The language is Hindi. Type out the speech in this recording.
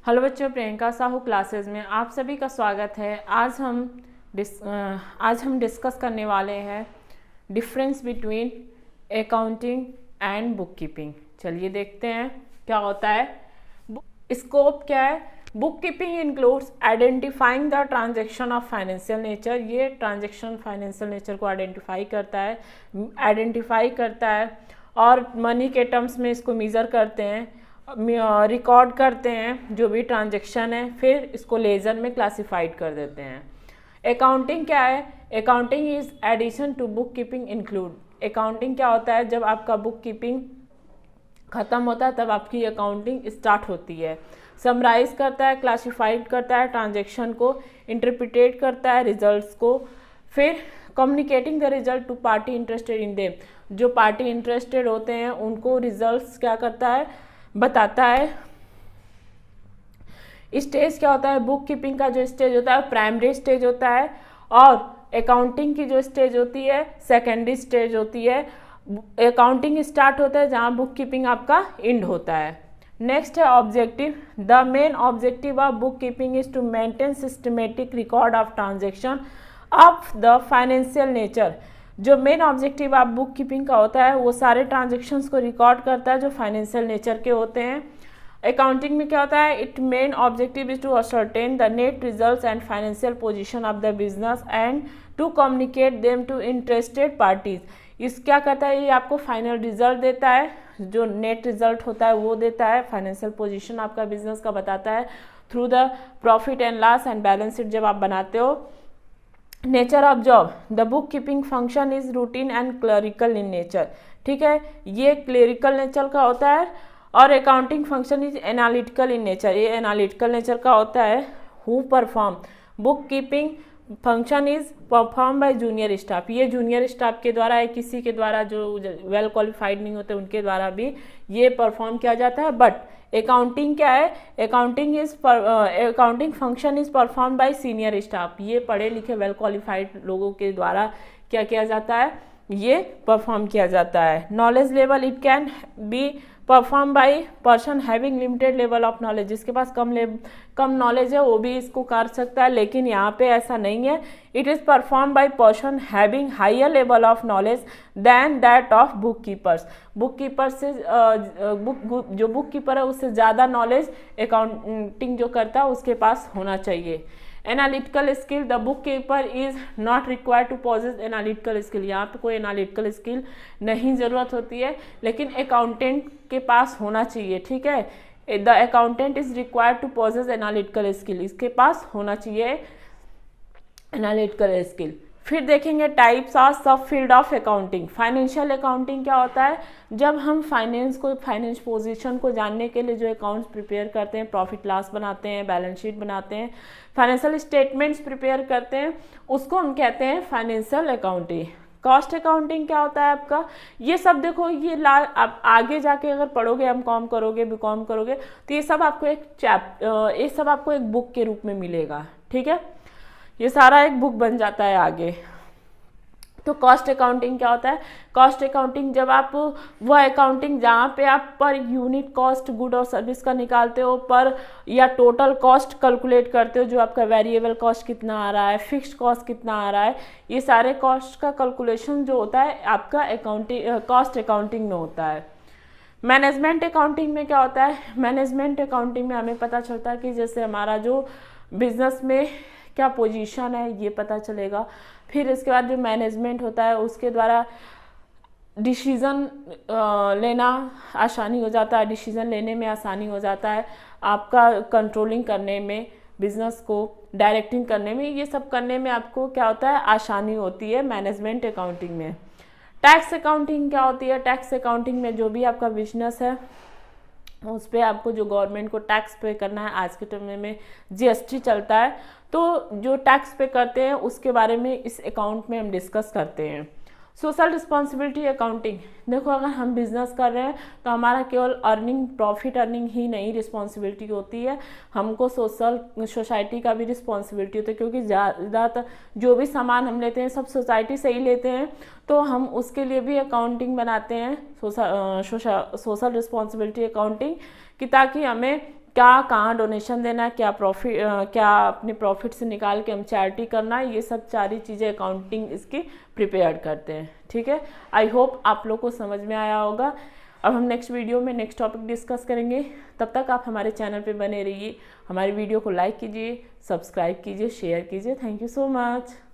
हेलो बच्चों, प्रियंका साहू क्लासेस में आप सभी का स्वागत है। आज हम डिस्कस करने वाले हैं difference between accounting and book keeping. चलिए देखते हैं क्या होता है। स्कोप क्या है? Book keeping includes identifying the transaction of financial nature. ये ट्रांजेक्शन फाइनेंशियल नेचर को आइडेंटिफाई करता है और मनी के टर्म्स में इसको मेज़र करते हैं, रिकॉर्ड करते हैं जो भी ट्रांजैक्शन है, फिर इसको लेजर में क्लासिफाइड कर देते हैं। अकाउंटिंग क्या है? Accounting is addition to bookkeeping include. Accounting क्या होता है? जब आपका बुक कीपिंग ख़त्म होता है तब आपकी अकाउंटिंग स्टार्ट होती है। समराइज करता है, क्लासिफाइड करता है ट्रांजैक्शन को, इंटरप्रिटेट करता है रिजल्ट्स को, फिर communicating the result to party interested in them. जो पार्टी इंटरेस्टेड होते हैं उनको रिजल्ट्स क्या करता है, बताता है। स्टेज क्या होता है? बुक कीपिंग का जो स्टेज होता है प्राइमरी स्टेज होता है, और अकाउंटिंग की जो स्टेज होती है सेकेंडरी स्टेज होती है। अकाउंटिंग स्टार्ट होता है जहाँ बुक कीपिंग आपका एंड होता है। नेक्स्ट है objective. The main objective of book keeping is to maintain systematic record of transaction of the financial nature. जो मेन ऑब्जेक्टिव आप बुक कीपिंग का होता है वो सारे ट्रांजेक्शन्स को रिकॉर्ड करता है जो फाइनेंशियल नेचर के होते हैं। अकाउंटिंग में क्या होता है? It main objective is to ascertain the net results and financial position of the business and to communicate them to interested parties. इस क्या करता है? ये आपको फाइनल रिजल्ट देता है, जो नेट रिजल्ट होता है वो देता है, फाइनेंशियल पोजीशन आपका बिजनेस का बताता है through the profit and loss and balance sheet जब आप बनाते हो। Nature of job. The book keeping function is routine and clerical in nature. ठीक है, ये क्लरिकल नेचर का होता है। और accounting function is analytical in nature, ये एनालिटिकल नेचर का होता है। Who perform book keeping function is perform by junior staff. ये जूनियर स्टाफ के द्वारा या किसी के द्वारा जो वेल क्वालिफाइड नहीं होते उनके द्वारा भी ये परफॉर्म किया जाता है। बट अकाउंटिंग क्या है? Accounting function is perform by senior staff. ये पढ़े लिखे वेल क्वालिफाइड लोगों के द्वारा क्या किया जाता है? ये परफॉर्म किया जाता है। Knowledge level, it can be perform by person having limited level of knowledge. जिसके पास कम नॉलेज है वो भी इसको कर सकता है, लेकिन यहाँ पे ऐसा नहीं है। It is perform by person having higher level of knowledge than that of book keepers. Book keeper से जो बुक कीपर है उससे ज़्यादा नॉलेज अकाउंटिंग जो करता है उसके पास होना चाहिए। Analytical skill, the book keeper is not required to possess analytical skill. यहाँ पे कोई एनालिटिकल स्किल नहीं ज़रूरत होती है, लेकिन अकाउंटेंट के पास होना चाहिए। ठीक है, the accountant is required to possess analytical skill, इसके पास होना चाहिए एनालिटिकल स्किल। फिर देखेंगे types of sub field of accounting. Financial accounting क्या होता है? जब हम फाइनेंस पोजीशन को जानने के लिए जो अकाउंट्स प्रिपेयर करते हैं, प्रॉफिट लॉस बनाते हैं, बैलेंस शीट बनाते हैं, फाइनेंशियल स्टेटमेंट्स प्रिपेयर करते हैं, उसको हम कहते हैं फाइनेंशियल अकाउंटिंग। कॉस्ट अकाउंटिंग क्या होता है आपका? ये सब देखो, ये आप आगे जाके अगर पढ़ोगे, M.Com करोगे, B.Com करोगे, तो ये सब आपको एक बुक के रूप में मिलेगा। ठीक है, ये सारा एक बुक बन जाता है आगे। तो कॉस्ट अकाउंटिंग क्या होता है? कॉस्ट अकाउंटिंग जब आप वह अकाउंटिंग जहाँ पे आप पर यूनिट कॉस्ट गुड और सर्विस का निकालते हो, पर या टोटल कॉस्ट कैलकुलेट करते हो, जो आपका वेरिएबल कॉस्ट कितना आ रहा है, फिक्स्ड कॉस्ट कितना आ रहा है, ये सारे कॉस्ट का कैलकुलेशन जो होता है आपका कॉस्ट अकाउंटिंग में होता है। मैनेजमेंट अकाउंटिंग में क्या होता है? मैनेजमेंट अकाउंटिंग में हमें पता चलता है कि जैसे हमारा जो बिजनेस में क्या पोजीशन है ये पता चलेगा। फिर इसके बाद जो मैनेजमेंट होता है उसके द्वारा डिसीज़न लेना आसानी हो जाता है, डिसीज़न लेने में आसानी हो जाता है, आपका कंट्रोलिंग करने में, बिजनेस को डायरेक्टिंग करने में, ये सब करने में आपको क्या होता है? आसानी होती है मैनेजमेंट अकाउंटिंग में। टैक्स अकाउंटिंग क्या होती है? टैक्स अकाउंटिंग में जो भी आपका बिजनेस है उस पर आपको जो गवर्नमेंट को टैक्स पे करना है, आज के टाइम में GST चलता है, तो जो टैक्स पे करते हैं उसके बारे में इस अकाउंट में हम डिस्कस करते हैं। सोशल रिस्पॉन्सिबिलिटी अकाउंटिंग, देखो अगर हम बिजनेस कर रहे हैं तो हमारा केवल प्रॉफिट अर्निंग ही नहीं रिस्पॉन्सिबिलिटी होती है, हमको सोसाइटी का भी रिस्पॉन्सिबिलिटी होती है, क्योंकि ज़्यादातर जो भी सामान हम लेते हैं सब सोसाइटी से ही लेते हैं, तो हम उसके लिए भी अकाउंटिंग बनाते हैं, सोशल रिस्पॉन्सिबिलिटी अकाउंटिंग, कि ताकि हमें क्या कहाँ डोनेशन देना, क्या प्रॉफिट, क्या अपने प्रॉफिट से निकाल के हम चैरिटी करना, ये सब सारी चीज़ें अकाउंटिंग इसकी प्रिपेयर करते हैं। ठीक है, आई होप आप लोग को समझ में आया होगा। अब हम नेक्स्ट वीडियो में नेक्स्ट टॉपिक डिस्कस करेंगे। तब तक आप हमारे चैनल पे बने रहिए, हमारी वीडियो को लाइक कीजिए, सब्सक्राइब कीजिए, शेयर कीजिए। Thank you so much.